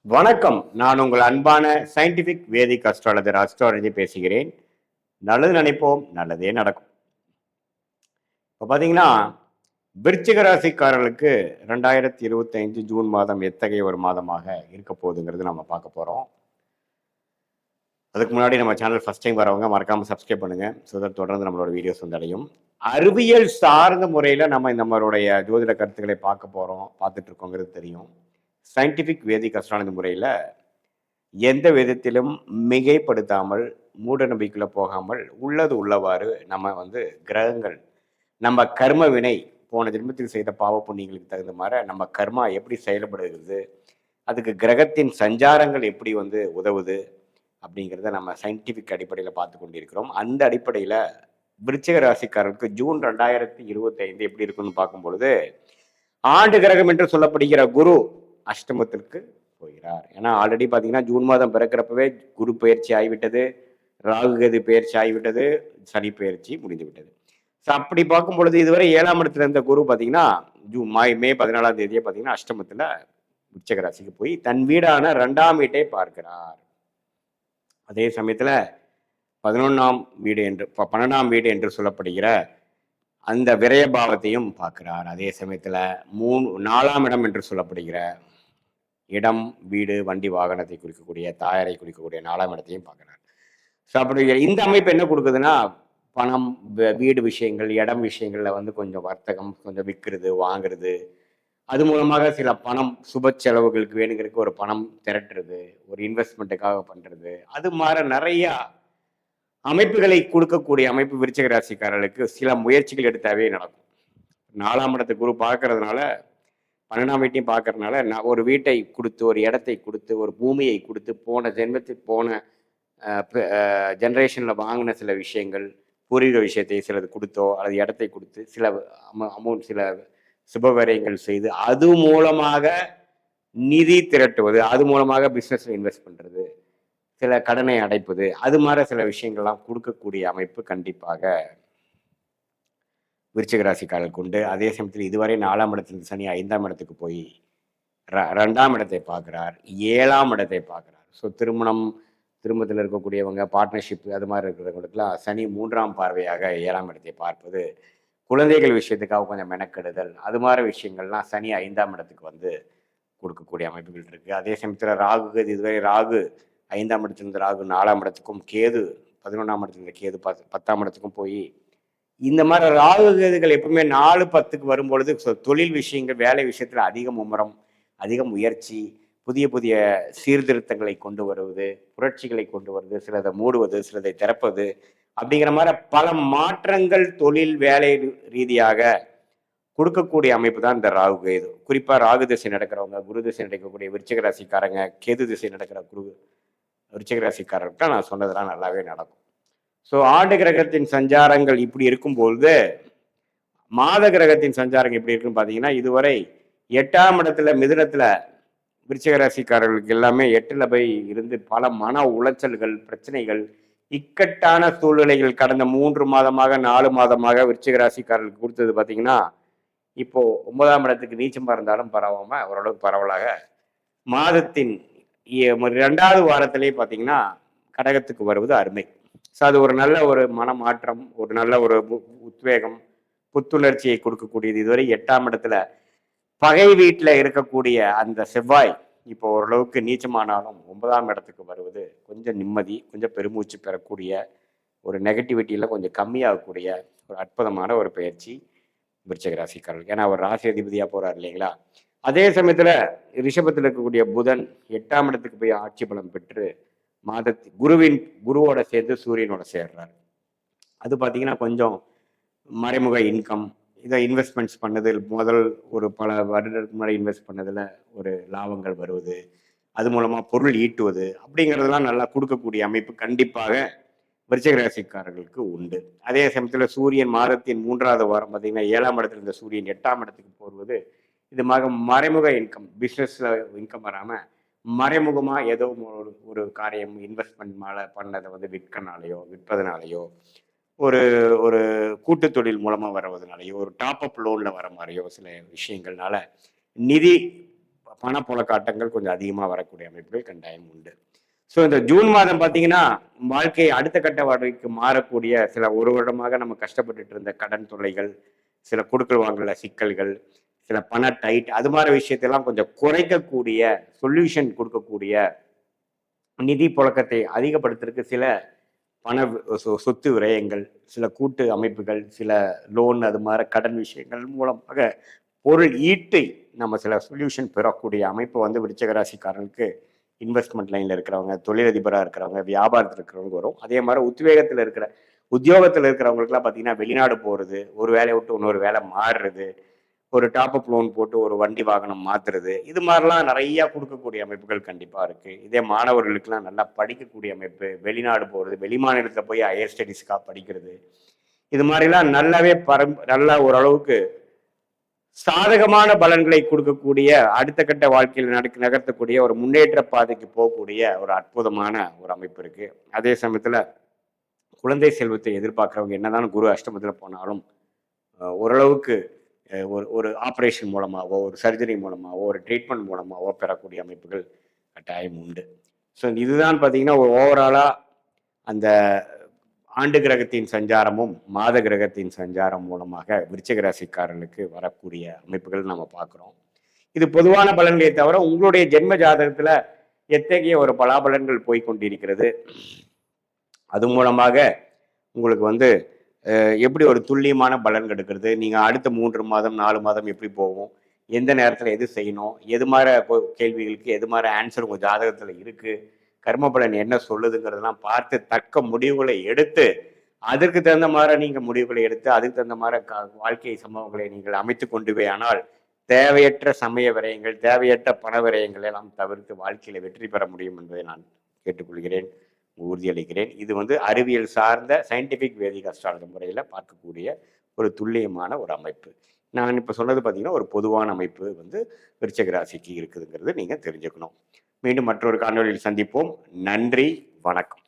வணக்கம். நான் உங்கள் அன்பான சயின்டிபிக் வேதிக் அஸ்ட்ராலஜி பேசுகிறேன். நல்லது நினைப்போம், நல்லதே நடக்கும். இப்போ பார்த்தீங்கன்னா, விருச்சிக ராசிக்காரர்களுக்கு 2025 ஜூன் மாதம் எத்தகைய ஒரு மாதமாக இருக்க போகுதுங்கிறது நம்ம பார்க்க போகிறோம். அதுக்கு முன்னாடி நம்ம சேனல் ஃபர்ஸ்ட் டைம் வரவங்க மறக்காமல் சப்ஸ்கிரைப் பண்ணுங்க. ஸோ தட் தொடர்ந்து நம்மளோட வீடியோஸ் வந்து அடையும். அறிவியல் சார்ந்த முறையில் நம்ம நம்மளுடைய ஜோதிட கருத்துக்களை பார்த்துட்டு இருக்கோங்கிறது தெரியும். சயின்டிபிக் வேதிக் அஸ்ட்ராலஜி முறையில் எந்த விதத்திலும் மிகைப்படுத்தாமல் மூட நம்பிக்கைக்குள்ள போகாமல் உள்ளது உள்ளவாறு நம்ம கிரகங்கள் நம்ம கர்ம வினை போன ஜென்மத்தில் செய்த பாவ புண்ணியங்களுக்கு தகுந்த மாதிரி நம்ம கர்மா எப்படி செயல்படுகிறது, அதுக்கு கிரகத்தின் சஞ்சாரங்கள் எப்படி உதவுது அப்படிங்கிறத நம்ம சயின்டிபிக் அடிப்படையில் பார்த்து கொண்டிருக்கிறோம். அந்த அடிப்படையில் விருச்சிக ராசிக்காரருக்கு ஜூன் 2025 எப்படி இருக்குன்னு பார்க்கும் பொழுது, ஆண்டு கிரகம் என்று சொல்லப்படுகிற குரு அஷ்டமத்திற்கு போகிறார். ஏன்னா ஆல்ரெடி பார்த்தீங்கன்னா ஜூன் மாதம் பிறக்கிறப்பவே குரு பயிற்சி ஆகிவிட்டது, ராகு கேது பயிற்சி ஆகிவிட்டது, சனி பயிற்சி முடிந்து விட்டது. ஸோ அப்படி பார்க்கும் பொழுது இதுவரை 7ஆம் இடத்துல இருந்த குரு பார்த்தீங்கன்னா மே 14ஆம் தேதியே பார்த்தீங்கன்னா அஷ்டமத்தில் விருச்சிக ராசிக்கு போய் தன் வீடான 2ஆம் வீட்டை பார்க்கிறார். அதே சமயத்தில் 11ஆம் வீடு என்று 12ஆம் வீடு என்று சொல்லப்படுகிற அந்த விரயபாவத்தையும் பார்க்கிறார். அதே சமயத்தில் 4ஆம் இடம் என்று சொல்லப்படுகிற இடம், வீடு, வண்டி, வாகனத்தை குறிக்கக்கூடிய, தாயாரை குறிக்கக்கூடிய 4ஆம் இடத்தையும் பார்க்கிறார். ஸோ அப்படி இந்த அமைப்பு என்ன கொடுக்குதுன்னா, பணம், வீடு விஷயங்கள், இடம் விஷயங்கள்ல கொஞ்சம் வர்த்தகம், கொஞ்சம் விற்கிறது, வாங்குறது, அது மூலமாக சில பணம் சுப செலவுகளுக்கு வேணுங்கிறதுக்கு ஒரு பணம் திரட்டுறது, ஒரு இன்வெஸ்ட்மெண்ட்டுக்காக பண்றது, அது மாதிரி நிறைய அமைப்புகளை கொடுக்கக்கூடிய அமைப்பு விருச்சிக ராசிக்காரர்களுக்கு சில முயற்சிகள் எடுத்தாவே நடக்கும். 4ஆம் இடத்தை குரு பார்க்கறதுனால, 12ஆம் வீட்டையும் பார்க்கறதுனால நான் ஒரு வீட்டை கொடுத்து, ஒரு இடத்தை கொடுத்து, ஒரு பூமியை கொடுத்து, போன ஜென்மத்துக்கு போன ஜென்ரேஷனில் வாங்கின சில விஷயங்கள், பூர்வீக விஷயத்தை சிலது கொடுத்தோ அல்லது இடத்தை கொடுத்து சில அமௌண்ட், சில சுபவரியங்கள் செய்து அது மூலமாக நிதி திரட்டுவது, அது மூலமாக பிஸ்னஸில் இன்வெஸ்ட் பண்ணுறது, சில கடனை அடைப்பது, அது மாதிரி சில விஷயங்கள்லாம் கொடுக்கக்கூடிய அமைப்பு கண்டிப்பாக விருச்சிக ராசிக்காரர்களுக்கு உண்டு. அதே சமயத்தில் இதுவரை 4ஆம் இடத்துல சனி 5ஆம் இடத்துக்கு போய் 2ஆம் இடத்தை பார்க்குறார், 7ஆம் இடத்தை பார்க்குறார். ஸோ திருமணத்தில் இருக்கக்கூடியவங்க, பார்ட்னர்ஷிப், அது மாதிரி இருக்கிறவங்களுக்குலாம் சனி 3ஆம் பார்வையாக 7ஆம் இடத்தை பார்ப்பது, குழந்தைகள் விஷயத்துக்காக கொஞ்சம் மெனக்கெடுதல், அது மாதிரி விஷயங்கள்லாம் சனி 5ஆம் இடத்துக்கு கொடுக்கக்கூடிய அமைப்புகள் இருக்குது. அதே சமயத்தில் ராகு, இதுவரை ராகு 5ஆம் இடத்துலேருந்து ராகு 4ஆம் இடத்துக்கும், கேது 11ஆம் இடத்துலேருந்து கேது 10ஆம் இடத்துக்கும் போய் இந்த மாதிரி ராகு கேதுகள் எப்பவுமே 4-10க்கு வரும்பொழுது தொழில் விஷயங்கள், வேலை விஷயத்தில் அதிக மும்முரம், அதிக முயற்சி, புதிய புதிய சீர்திருத்தங்களை கொண்டு வருவது, புரட்சிகளை கொண்டு வருவது, சிலதை மூடுவது, சிலதை திறப்பது, அப்படிங்கிற மாதிரி பல மாற்றங்கள் தொழில் வேலை ரீதியாக கொடுக்கக்கூடிய அமைப்பு தான் இந்த ராகு கேது. குறிப்பாக ராகு திசை நடக்கிறவங்க, குரு திசை நடக்கக்கூடிய விருச்சிக ராசிக்காரங்க, கேது திசை நடக்கிற விருச்சிக ராசிக்காரர்கிட்ட நான் சொன்னதெல்லாம் நல்லாவே நடக்கும். ஸோ ஆண்டு கிரகத்தின் சஞ்சாரங்கள் இப்படி இருக்கும்பொழுது, மாத கிரகத்தின் சஞ்சாரங்கள் எப்படி இருக்குன்னு பார்த்தீங்கன்னா, இதுவரை 8ஆம் இடத்துல மிதுனத்தில் விருச்சிக ராசிக்காரர்களுக்கு எல்லாமே 8ல் போய் இருந்து பல மன உளைச்சல்கள், பிரச்சனைகள், இக்கட்டான சூழ்நிலைகள் கடந்த 3 மாதமாக 4 மாதமாக விருச்சிக ராசிக்காரர்களுக்கு கொடுத்தது பார்த்தீங்கன்னா, இப்போ 9ஆம் இடத்துக்கு நீச்சமாக இருந்தாலும் பரவாம ஓரளவுக்கு பரவலாக மாதத்தின் 2வது வாரத்திலேயே பார்த்தீங்கன்னா கடகத்துக்கு வருவது அருமை. ஸோ அது ஒரு நல்ல ஒரு மனமாற்றம், ஒரு நல்ல ஒரு உத்வேகம், புத்துணர்ச்சியை கொடுக்கக்கூடியது. இதுவரை 8ஆம் இடத்துல பகை வீட்டில் இருக்கக்கூடிய அந்த செவ்வாய் இப்போ ஓரளவுக்கு நீச்சமானாலும் 9ஆம் இடத்துக்கு வருவது கொஞ்சம் நிம்மதி, கொஞ்சம் பெருமூச்சு பெறக்கூடிய, ஒரு நெகட்டிவிட்டியில் கொஞ்சம் கம்மியாகக்கூடிய ஒரு அற்புதமான ஒரு பயிற்சி விருச்சிக ராசிக்காரர்கள். ஏன்னா அவர் ராசி அதிபதியாக போகிறார் இல்லைங்களா. அதே சமயத்தில் ரிஷபத்தில் இருக்கக்கூடிய புதன் 8ஆம் இடத்துக்கு போய் ஆட்சி பலம் பெற்று குருவோட சேர்ந்து சூரியனோட சேர்றாரு. அது பார்த்தீங்கன்னா கொஞ்சம் மறைமுக இன்கம், இதை இன்வெஸ்ட்மெண்ட்ஸ் பண்ணதில் முதல் ஒரு பல வருடத்துக்கு முன்னாடி இன்வெஸ்ட் பண்ணதில் ஒரு லாபங்கள் வருவது, அது மூலமாக பொருள் ஈட்டுவது, அப்படிங்கிறதெல்லாம் நல்லா கொடுக்கக்கூடிய அமைப்பு கண்டிப்பாக விருச்சிக ராசிக்காரர்களுக்கு உண்டு. அதே சமயத்தில் சூரியன் மாதத்தின் 3வது வாரம் பார்த்தீங்கன்னா 7ஆம் இடத்துல இருந்த சூரியன் 8ஆம் இடத்துக்கு போடுவது, இது மறைமுக இன்கம், பிஸ்னஸில் இன்கம் வராமல் மறைமுகமாக ஏதோ ஒரு காரியம் இன்வெஸ்ட்மெண்ட் மேலே பண்ணதை விற்பதனாலேயோ ஒரு ஒரு கூட்டு தொழில் மூலமா வருவதனாலயோ ஒரு டாப் அப் லோன்ல வர மாதிரியோ சில விஷயங்கள்னால நிதி பணப்புழக்காட்டங்கள் கொஞ்சம் அதிகமாக வரக்கூடிய அமைப்புகள் கட்டாயம் உண்டு. ஸோ இந்த ஜூன் மாதம் பார்த்தீங்கன்னா வாழ்க்கை அடுத்த கட்ட வாழ்க்கைக்கு மாறக்கூடிய சில ஒரு வருடமாக நம்ம கஷ்டப்பட்டுட்டு இருந்த கடன் தொல்லைகள், சில கொடுக்கல் வாங்கல சிக்கல்கள், சில பண டைட், அது மாதிரி விஷயத்தெல்லாம் கொஞ்சம் குறைக்கக்கூடிய சொல்யூஷன் கொடுக்கக்கூடிய நிதி புழக்கத்தை அதிகப்படுத்துறதுக்கு சில பண சொத்து விரயங்கள், சில கூட்டு அமைப்புகள், சில லோன், அது மாதிரி கடன் விஷயங்கள் மூலமாக பொருள் ஈட்டை நம்ம சில சொல்யூஷன் பெறக்கூடிய அமைப்பு வந்து விருச்சிக ராசிக்காரனுக்கு இன்வெஸ்ட்மெண்ட் லைன்ல இருக்கிறவங்க, தொழிலதிபராக இருக்கிறவங்க, வியாபாரத்தில் இருக்கிறவங்க வரும். அதே மாதிரி உத்தியோகத்தில் இருக்கிறவங்களுக்குலாம் பார்த்தீங்கன்னா வெளிநாடு போகிறது, ஒரு வேலையை விட்டு இன்னொரு வேலை மாறுறது, ஒரு டாப் அப் லோன் போட்டு ஒரு வண்டி வாகனம் மாற்றுறது, இது மாதிரிலாம் நிறையா கொடுக்கக்கூடிய அமைப்புகள் கண்டிப்பாக இருக்குது. இதே மாணவர்களுக்கெல்லாம் நல்லா படிக்கக்கூடிய அமைப்பு, வெளிநாடு போகிறது, வெளி மாநிலத்தில் போய் ஹையர் ஸ்டடீஸ்க்காக படிக்கிறது, இது மாதிரிலாம் நல்லாவே நல்லா ஓரளவுக்கு சாதகமான பலன்களை கொடுக்கக்கூடிய அடுத்த கட்ட வாழ்க்கையில் நகர்த்தக்கூடிய ஒரு முன்னேற்ற பாதைக்கு போகக்கூடிய ஒரு அற்புதமான ஒரு அமைப்பு இருக்கு. அதே சமயத்துல குழந்தை செல்வத்தை எதிர்பார்க்கிறவங்க என்னதான் குரு அஷ்டமத்தில் போனாலும் ஓரளவுக்கு ஒரு ஒரு ஆப்ரேஷன் மூலமாகவோ ஒரு சர்ஜரி மூலமாகவோ ஒரு ட்ரீட்மெண்ட் மூலமாகவோ பெறக்கூடிய அமைப்புகள் கட்டாயம் உண்டு. ஸோ இதுதான் பார்த்தீங்கன்னா ஒரு ஓவராலாக அந்த ஆண்டு கிரகத்தின் சஞ்சாரமும் மாத கிரகத்தின் சஞ்சாரம் மூலமாக விருச்சிக ராசிக்காரர்களுக்கு வரக்கூடிய அமைப்புகள் நம்ம பார்க்குறோம். இது பொதுவான பலன்களை தவிர உங்களுடைய ஜென்ம ஜாதகத்தில் எத்தகைய ஒரு பலாபலன்கள் போய்கொண்டிருக்கிறது, அது மூலமாக உங்களுக்கு வந்து எப்படி ஒரு துல்லியமான பலன் எடுக்கிறது, நீங்கள் அடுத்த 3 மாதம் 4 மாதம் எப்படி போகும், எந்த நேரத்தில் எது செய்யணும், எது மாதிரி கேள்விகளுக்கு எது மாதிரி ஆன்சர் உங்கள் ஜாதகத்தில் இருக்குது, கர்ம பலன் என்ன சொல்லுதுங்கிறதெல்லாம் பார்த்து தக்க முடிவுகளை எடுத்து அதற்கு தகுந்த மாதிரி நீங்கள் முடிவுகளை எடுத்து அதுக்கு தகுந்த மாதிரி வாழ்க்கை சம்பவங்களை நீங்கள் அமைத்து கொண்டு ஆனால் தேவையற்ற சமய விரயங்கள், தேவையற்ற பண விரயங்களை எல்லாம் தவிர்த்து வாழ்க்கையில் வெற்றி பெற முடியும் என்பதை நான் கேட்டுக்கொள்கிறேன், உறுதியளிக்கிறேன். இது வந்து அறிவியல் சார்ந்த சயின்டிஃபிக் வேதிக் அஸ்ட்ராலஜி முறையில் பார்க்கக்கூடிய ஒரு துல்லியமான ஒரு அமைப்பு. நான் இப்போ சொன்னது பார்த்தீங்கன்னா ஒரு பொதுவான அமைப்பு வந்து விருச்சிக ராசிக்கு இருக்குதுங்கிறது நீங்கள் தெரிஞ்சுக்கணும். மீண்டும் மற்றொரு காணொலியில் சந்திப்போம். நன்றி, வணக்கம்.